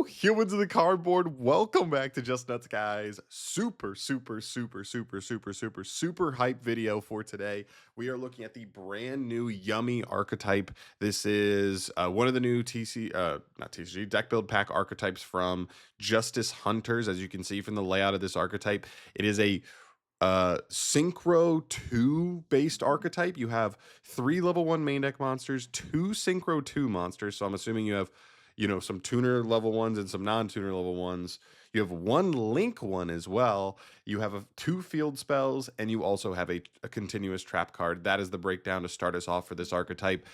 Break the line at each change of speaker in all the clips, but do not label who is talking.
humans of the cardboard, welcome back to Just Nuts, guys. Super hype video for today. We are looking at the brand new yummy archetype. This is one of the new not TCG, deck build pack archetypes from Justice Hunters. As you can see from the layout of this archetype, it is a Synchro 2 based archetype. You have 3 level 1 main deck monsters, 2 Synchro 2 monsters. So I'm assuming you have, some tuner level ones and some non-tuner level ones. You have 1 link one as well. You have 2 field spells, and you also have a continuous trap card. That is the breakdown to start us off for this archetype.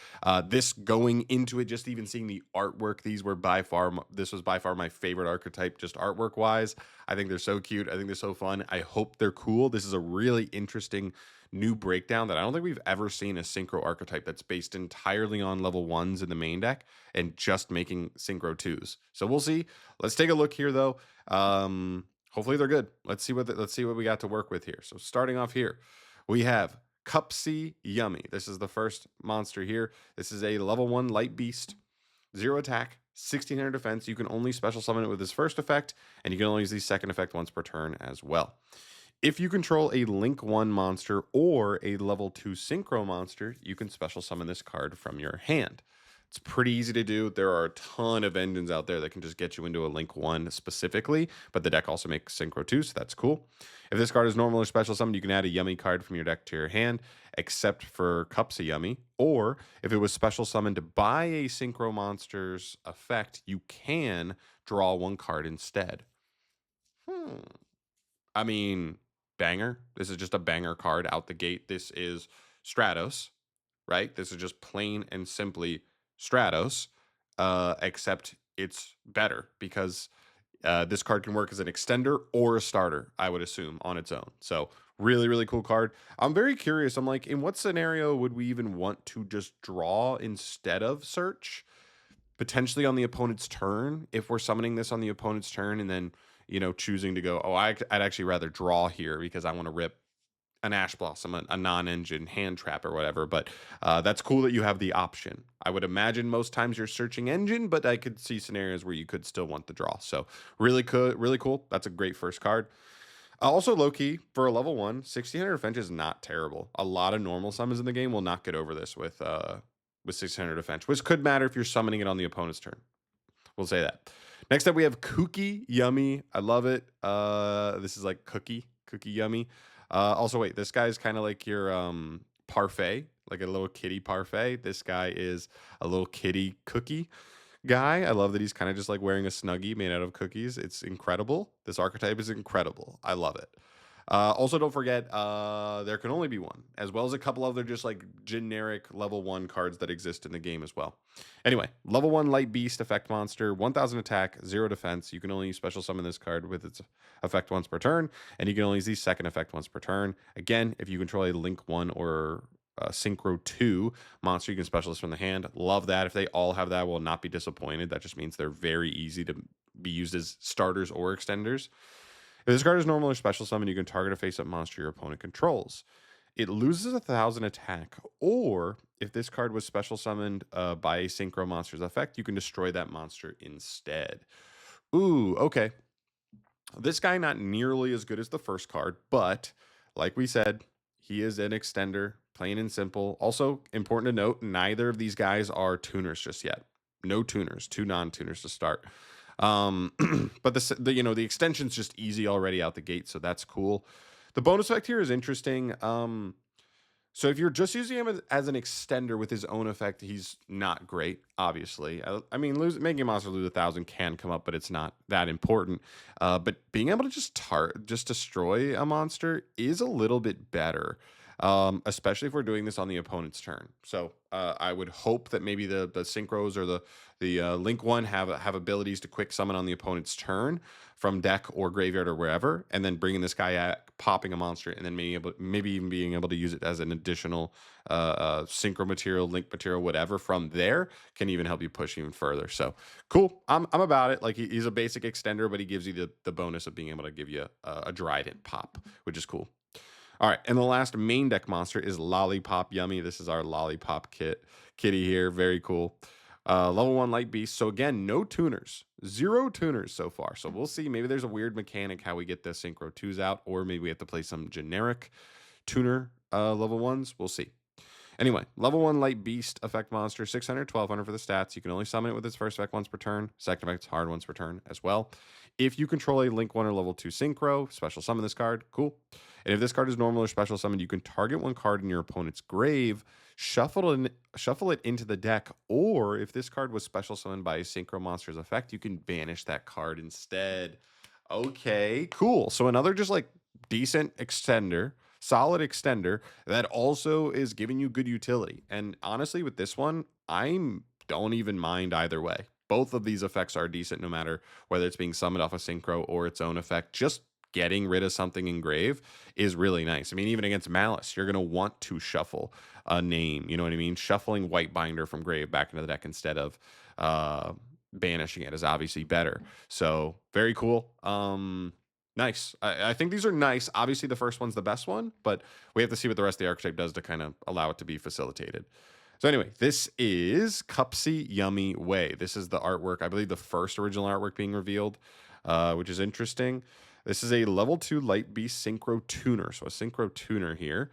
This going into it, just even seeing the artwork, this was by far my favorite archetype, just artwork wise. I think they're so cute. I think they're so fun. I hope they're cool. This is a really interesting new breakdown that I don't think we've ever seen a synchro archetype that's based entirely on level 1s in the main deck and just making synchro 2s. So we'll see. Let's take a look here though. Hopefully they're good. Let's see what we got to work with here. So starting off here, we have Cupsy Yummy. This is the first monster here. This is a level 1 light beast, 0 attack, 1600 defense. You can only special summon it with his first effect, and you can only use the second effect once per turn as well. If you control a Link 1 monster or a level 2 Synchro monster, you can special summon this card from your hand. It's pretty easy to do. There are a ton of engines out there that can just get you into a Link 1 specifically, but the deck also makes Synchro 2, so that's cool. If this card is normal or special summoned, you can add a Yummy card from your deck to your hand, except for Cupsy Yummy. Or if it was special summoned by a Synchro monster's effect, you can draw 1 card instead. I mean, banger. This is just a banger card out the gate. This is Stratos, right? This is just plain and simply Stratos, except it's better because this card can work as an extender or a starter, I would assume, on its own. So really, really cool card. I'm very curious. I'm like, in what scenario would we even want to just draw instead of search? Potentially on the opponent's turn, if we're summoning this on the opponent's turn and then, choosing to go, I'd actually rather draw here because I want to rip an Ash Blossom, a non-engine hand trap or whatever. But that's cool that you have the option. I would imagine most times you're searching engine, but I could see scenarios where you could still want the draw. So really cool. That's a great first card. Also, low-key, for a level 1, 1600 defense is not terrible. A lot of normal summons in the game will not get over this with 1600 defense, which could matter if you're summoning it on the opponent's turn. We'll say that. Next up, we have Kooky Yummy. I love it. This is like Cookie Yummy. Also, wait, this guy is kind of like your parfait, like a little kitty parfait. This guy is a little kitty cookie guy. I love that he's kind of just like wearing a Snuggie made out of cookies. It's incredible. This archetype is incredible. I love it. Also, don't forget, there can only be one, as well as a couple other just like generic level 1 cards that exist in the game as well. Anyway, level 1 Light Beast effect monster, 1000 attack, 0 defense. You can only special summon this card with its effect once per turn, and you can only use the second effect once per turn. Again, if you control a Link 1 or Synchro 2 monster, you can special this from the hand. Love that. If they all have that, I will not be disappointed. That just means they're very easy to be used as starters or extenders. If this card is normal or special summon, you can target a face-up monster your opponent controls. It loses 1000 attack, or if this card was special summoned by a Synchro monster's effect, you can destroy that monster instead. Ooh, okay. This guy not nearly as good as the first card, but like we said, he is an extender, plain and simple. Also, important to note, neither of these guys are tuners just yet. No tuners, 2 non-tuners to start. But the extension's just easy already out the gate, so that's cool. The bonus effect here is interesting. So if you're just using him as an extender with his own effect, he's not great, obviously. I mean, making a monster lose 1000 can come up, but it's not that important. But being able to just destroy a monster is a little bit better. Especially if we're doing this on the opponent's turn. So I would hope that maybe the synchros or the Link 1 have abilities to quick summon on the opponent's turn from deck or graveyard or wherever, and then bringing this guy out, popping a monster, and then maybe even being able to use it as an additional synchro material, link material, whatever from there can even help you push even further. So cool. I'm about it. Like he's a basic extender, but he gives you the bonus of being able to give you a Dryden pop, which is cool. All right, and the last main deck monster is Lollipop Yummy. This is our Lollipop kitty here. Very cool. Level 1 Light Beast. So again, no tuners. 0 tuners so far. So we'll see. Maybe there's a weird mechanic how we get the Synchro 2s out, or maybe we have to play some generic tuner level 1s. We'll see. Anyway, level 1 Light Beast effect monster, 600, 1200 for the stats. You can only summon it with its first effect once per turn. Second effect's hard once per turn as well. If you control a Link 1 or level 2 Synchro, special summon this card. Cool. And if this card is normal or special summoned, you can target one card in your opponent's grave, shuffle it into the deck, or if this card was special summoned by a Synchro monster's effect, you can banish that card instead. Okay, cool. So another just like decent extender, solid extender that also is giving you good utility. And honestly, with this one, I don't even mind either way. Both of these effects are decent no matter whether it's being summoned off a Synchro or its own effect. Just getting rid of something in grave is really nice. I mean, even against Malice, you're going to want to shuffle a name. You know what I mean? Shuffling White Binder from grave back into the deck instead of banishing it is obviously better. So very cool. Nice. I think these are nice. Obviously, the first one's the best one, but we have to see what the rest of the archetype does to kind of allow it to be facilitated. So anyway, this is Cupsy Yummy Way. This is the artwork, I believe the first original artwork being revealed, which is interesting. This is a level 2 Light Beast Synchro Tuner. So a Synchro Tuner here.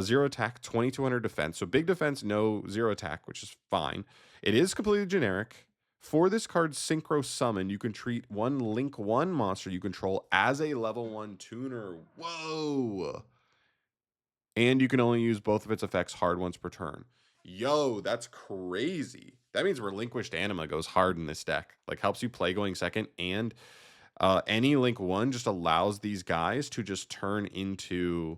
0 attack, 2200 defense. So big defense, no 0 attack, which is fine. It is completely generic. For this card's Synchro Summon, you can treat one Link 1 monster you control as a level 1 tuner. Whoa! And you can only use both of its effects hard once per turn. Yo, that's crazy. That means Relinquished Anima goes hard in this deck. Like, helps you play going second, and any Link 1 just allows these guys to just turn into...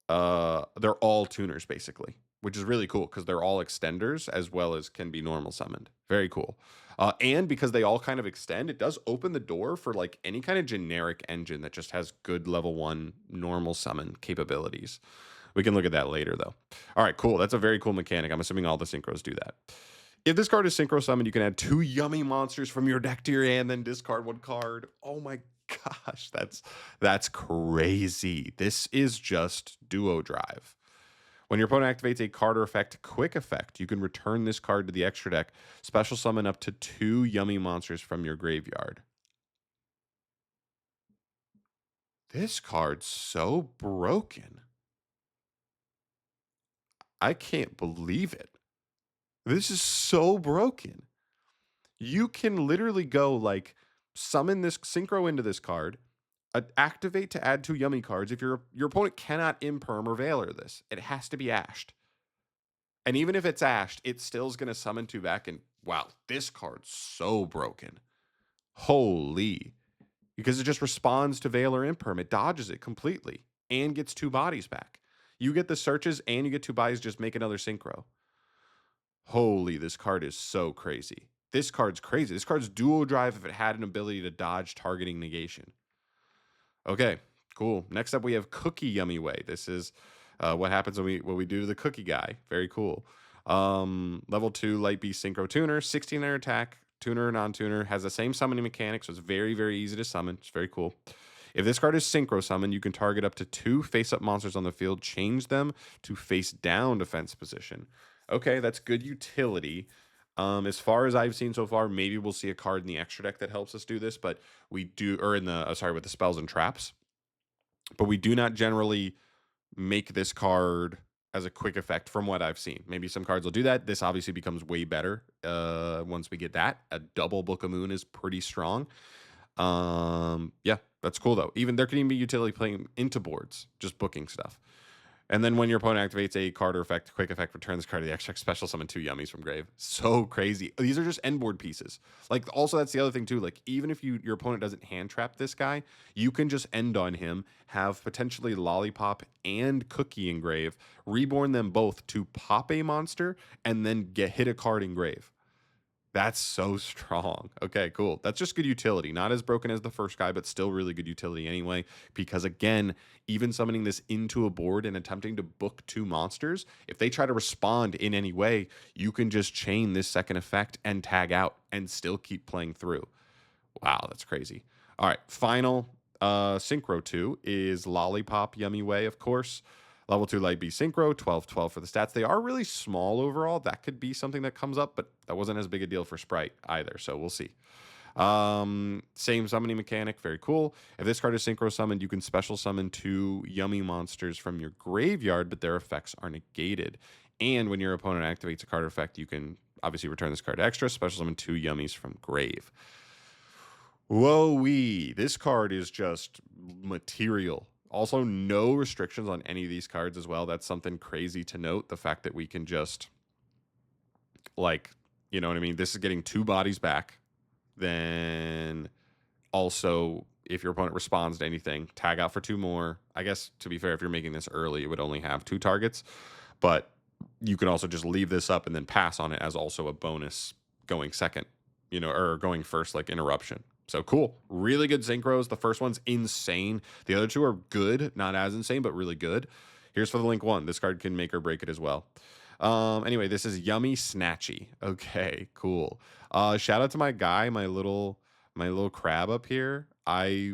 they're all tuners, basically, which is really cool because they're all extenders as well as can be normal summoned. Very cool. And because they all kind of extend, it does open the door for like any kind of generic engine that just has good level 1 normal summon capabilities. We can look at that later, though. All right, cool. That's a very cool mechanic. I'm assuming all the Synchros do that. If this card is Synchro Summoned, you can add 2 yummy monsters from your deck to your hand, then discard 1 card. Oh my gosh, that's crazy. This is just Duo Drive. When your opponent activates a card or effect, quick effect, you can return this card to the extra deck, special summon up to 2 yummy monsters from your graveyard. This card's so broken. I can't believe it. This is so broken. You can literally go like summon this Synchro into this card, activate to add 2 yummy cards. If your opponent cannot imperm or Veiler this, it has to be ashed. And even if it's ashed, it still is going to summon 2 back. And wow, this card's so broken. Holy. Because it just responds to Veiler imperm. It dodges it completely and gets 2 bodies back. You get the searches and you get 2 bodies, just make another Synchro. Holy, this card is so crazy. This card's crazy. This card's dual drive if it had an ability to dodge targeting negation. Okay, cool. Next up, we have Cookie Yummy Way. This is what happens when we do to the cookie guy. Very cool. Level 2 Light Beast Synchro Tuner, 1600 attack, tuner, non-tuner, has the same summoning mechanics, so it's very, very easy to summon. It's very cool. If this card is Synchro Summon, you can target up to 2 face-up monsters on the field, change them to face-down defense position. Okay, that's good utility. As far as I've seen so far, maybe we'll see a card in the extra deck that helps us do this, but we do, or in the, with the spells and traps, but we do not generally make this card as a quick effect from what I've seen. Maybe some cards will do that. This obviously becomes way better once we get that. A double Book of Moon is pretty strong. Yeah, that's cool though. Even there can even be utility playing into boards, just booking stuff. And then when your opponent activates a card or effect, quick effect, return this card to the extra special summon 2 yummies from grave. So crazy. These are just end board pieces. Like, also, that's the other thing too. Like, even if your opponent doesn't hand trap this guy, you can just end on him, have potentially Lollipop and Cookie in grave, reborn them both to pop a monster, and then hit a card in grave. That's so strong. Okay, cool. That's just good utility. Not as broken as the first guy, but still really good utility anyway. Because again, even summoning this into a board and attempting to book 2 monsters, if they try to respond in any way, you can just chain this second effect and tag out and still keep playing through. Wow, that's crazy. All right, final Synchro 2 is Lollipop Yummy Way, of course. Level 2 Light Beast Synchro, 12/12 for the stats. They are really small overall. That could be something that comes up, but that wasn't as big a deal for Sprite either, so we'll see. Same summoning mechanic, very cool. If this card is synchro summoned, you can special summon 2 yummy monsters from your graveyard, but their effects are negated. And when your opponent activates a card effect, you can obviously return this card extra, special summon 2 yummies from grave. Whoa-wee. This card is just material. Also, no restrictions on any of these cards as well. That's something crazy to note. The fact that we can just, like, you know what I mean? This is getting 2 bodies back. Then also, if your opponent responds to anything, tag out for 2 more. I guess, to be fair, if you're making this early, it would only have 2 targets. But you can also just leave this up and then pass on it as also a bonus going second, or going first, like interruption. So cool. Really good synchros. The first one's insane. The other 2 are good, not as insane, but really good. Here's for the Link 1. This card can make or break it as well. Anyway, this is Yummy Snatchy. Okay, cool. Shout out to my guy, my little crab up here. I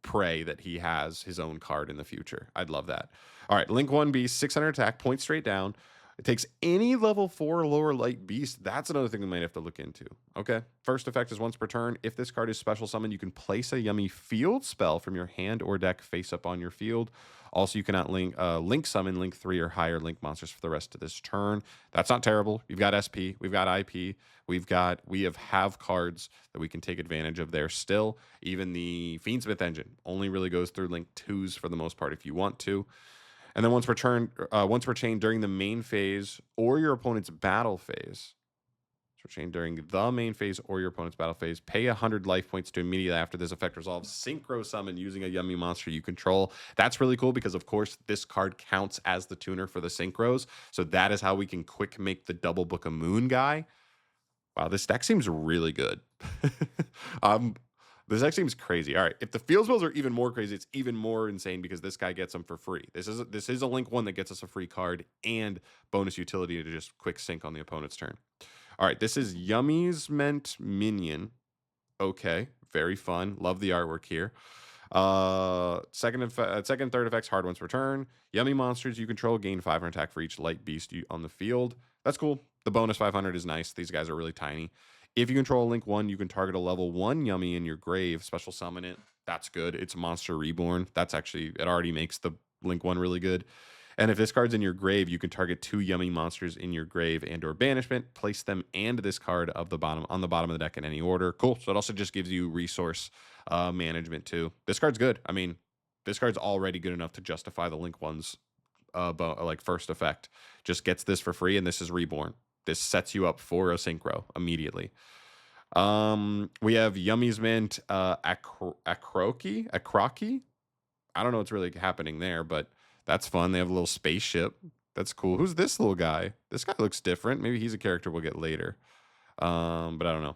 pray that he has his own card in the future. I'd love that. All right, Link 1 Beast, 600 attack, point straight down. It takes any level 4 or lower light beast. That's another thing we might have to look into. Okay. First effect is once per turn. If this card is special summoned, you can place a yummy field spell from your hand or deck face up on your field. Also, you cannot link summon Link 3 or higher Link monsters for the rest of this turn. That's not terrible. We've got SP, we've got IP, we have cards that we can take advantage of there still. Even the Fiendsmith engine only really goes through Link 2s for the most part if you want to. And then once per chain during the main phase or your opponent's battle phase. So chain during the main phase or your opponent's battle phase. Pay 100 life points to immediately after this effect resolves. Synchro summon using a yummy monster you control. That's really cool because, of course, this card counts as the tuner for the synchros. So that is how we can quick make the double Book of Moon guy. Wow, this deck seems really good. This deck seems crazy. All right, if the field spells are even more crazy, it's even more insane because this guy gets them for free. This is a Link 1 that gets us a free card and bonus utility to just quick sync on the opponent's turn. All right, this is Yummy's Meant Minion. Okay, very fun. Love the artwork here. Second, third effects, hard once per turn. Yummy monsters you control gain 500 attack for each light beast on the field. That's cool. The bonus 500 is nice. These guys are really tiny. If you control a Link 1, you can target a level 1 Yummy in your grave, special summon it. That's good. It's Monster Reborn. It already makes the Link 1 really good. And if this card's in your grave, you can target 2 yummy monsters in your grave and or banishment, place them and this card on the bottom of the deck in any order. Cool. So it also just gives you resource management too. This card's good. I mean, this card's already good enough to justify the Link 1's first effect. Just gets this for free, and this is Reborn. This sets you up for a synchro immediately. We have Yummy's Mint Acrockie. I don't know what's really happening there, but that's fun. They have a little spaceship. That's cool. Who's this little guy? This guy looks different. Maybe he's a character we'll get later. But I don't know.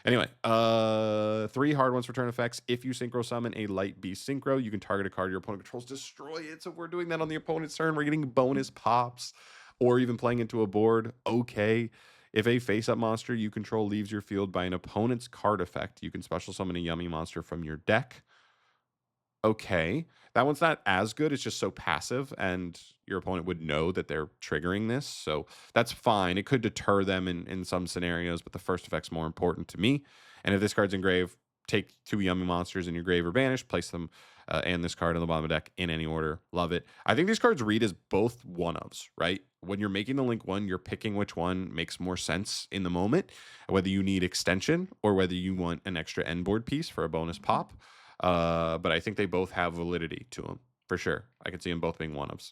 Anyway, 3 hard ones return effects. If you synchro summon a light beast synchro, you can target a card your opponent controls, destroy it. So if we're doing that on the opponent's turn, we're getting bonus pops or even playing into a board. Okay. If a face-up monster you control leaves your field by an opponent's card effect, you can special summon a yummy monster from your deck. Okay. That one's not as good. It's just so passive, and your opponent would know that they're triggering this. So that's fine. It could deter them in some scenarios, but the first effect's more important to me. And if this card's in grave, take 2 yummy monsters in your grave or banish, place them and this card on the bottom of the deck in any order. Love it. I think these cards read as both one-ofs, right? When you're making the Link 1, you're picking which one makes more sense in the moment, whether you need extension or whether you want an extra end board piece for a bonus pop. But I think they both have validity to them, for sure. I could see them both being one-ofs.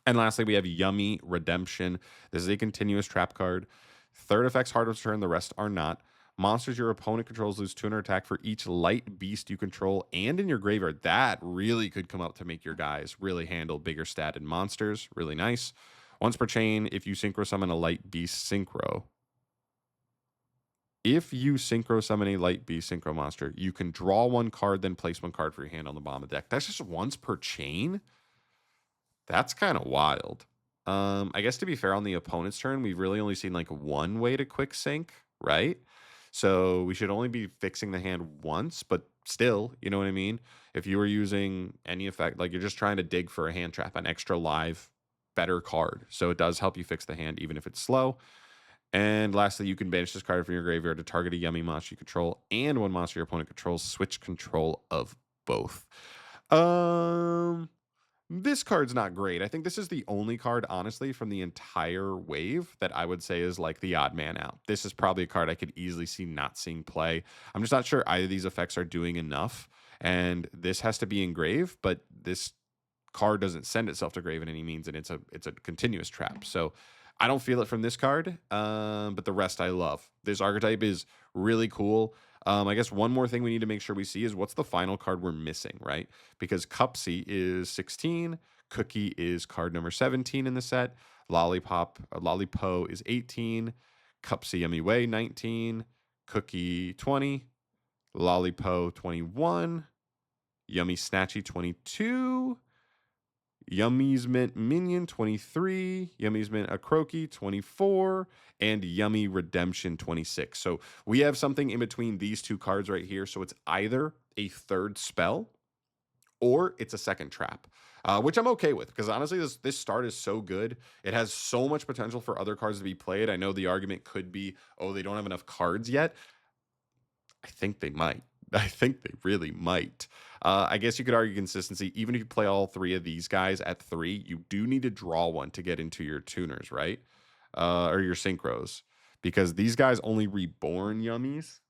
And lastly, we have Yummy Redemption. This is a continuous trap card. Third effect's hard to turn, the rest are not. Monsters your opponent controls lose 200 attack for each light beast you control and in your graveyard. That really could come up to make your guys really handle bigger statted monsters. Really nice. Once per chain, if you synchro summon a light beast synchro. If you synchro summon a light beast synchro monster, you can draw 1 card, then place 1 card for your hand on the bottom of the deck. That's just once per chain? That's kind of wild. I guess to be fair, on the opponent's turn, we've really only seen like 1 way to quick sync, right? So we should only be fixing the hand once, but still, you know what I mean? If you were using any effect, like you're just trying to dig for a hand trap, an extra live, better card. So it does help you fix the hand, even if it's slow. And lastly, you can banish this card from your graveyard to target a yummy monster you control and one monster your opponent controls. Switch control of both. Um, this card's not great. I think this is the only card, honestly, from the entire wave that I would say is like the odd man out. This is probably a card I could easily see not seeing play. I'm just not sure either of these effects are doing enough. And this has to be in grave, but this card doesn't send itself to grave in any means, and it's a continuous trap. So I don't feel it from this card, but the rest I love. This archetype is really cool. I guess one more thing we need to make sure we see is what's the final card we're missing, right? Because Cupsy is 16, Cookie is card number 17 in the set, Lollipo is 18, Cupsy Yummy Way 19, Cookie 20, Lollipo 21, Yummy Snatchy 22, Yummy's Mint Minion 23, Yummy's Mint Acrockie 24, and Yummy Redemption 26. So we have something in between these two cards right here. So it's either a third spell or it's a second trap, which I'm okay with because honestly, this start is so good. It has so much potential for other cards to be played. I know the argument could be, oh, they don't have enough cards yet. I think they might. I think they really might. I guess you could argue consistency. Even if you play all three of these guys at 3, you do need to draw one to get into your tuners, right? Or your synchros. Because these guys only reborn yummies.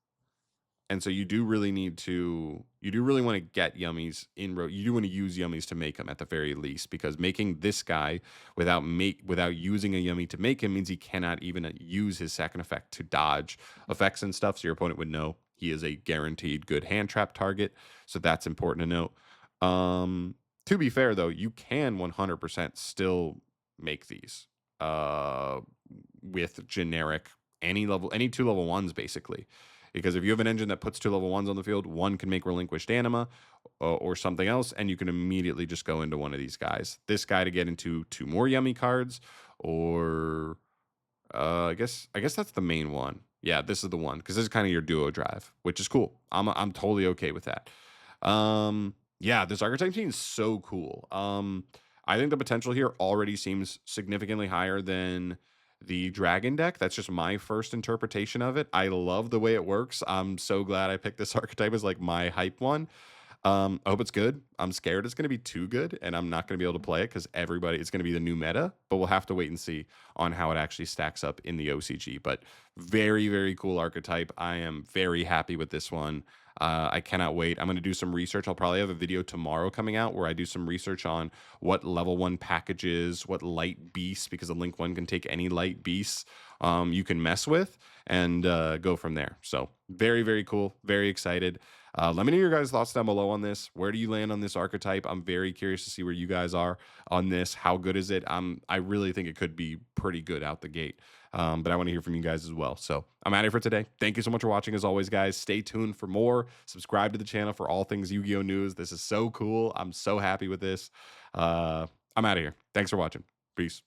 And so you do really want to get yummies you do want to use yummies to make them at the very least, because making this guy without using a yummy to make him means he cannot even use his second effect to dodge effects and stuff. So your opponent would know he is a guaranteed good hand trap target. So that's important to note. To be fair though, you can 100% still make these with generic any 2 level 1s basically. Because if you have an engine that puts 2 level 1s on the field, one can make Relinquished Anima or something else, and you can immediately just go into one of these guys. This guy to get into 2 more Yummy cards, or I guess that's the main one. Yeah, this is the one, because this is kind of your duo drive, which is cool. I'm totally okay with that. Yeah, this archetype team is so cool. I think the potential here already seems significantly higher than the dragon deck. That's just my first interpretation of it. I love the way it works. I'm so glad I picked this archetype as like my hype one. I hope it's good. I'm scared it's going to be too good and I'm not going to be able to play it because it's going to be the new meta, but we'll have to wait and see on how it actually stacks up in the OCG. But very, very cool archetype. I am very happy with this one. I cannot wait. I'm going to do some research. I'll probably have a video tomorrow coming out where I do some research on what level 1 packages, what light beasts, because a Link 1 can take any light beasts you can mess with, and go from there. So very, very cool. Very excited. Let me know your guys' thoughts down below on this. Where do you land on this archetype? I'm very curious to see where you guys are on this. How good is it? I really think it could be pretty good out the gate. But I want to hear from you guys as well. So I'm out of here for today. Thank you so much for watching. As always, guys, stay tuned for more. Subscribe to the channel for all things Yu-Gi-Oh! News. This is so cool. I'm so happy with this. I'm out of here. Thanks for watching. Peace.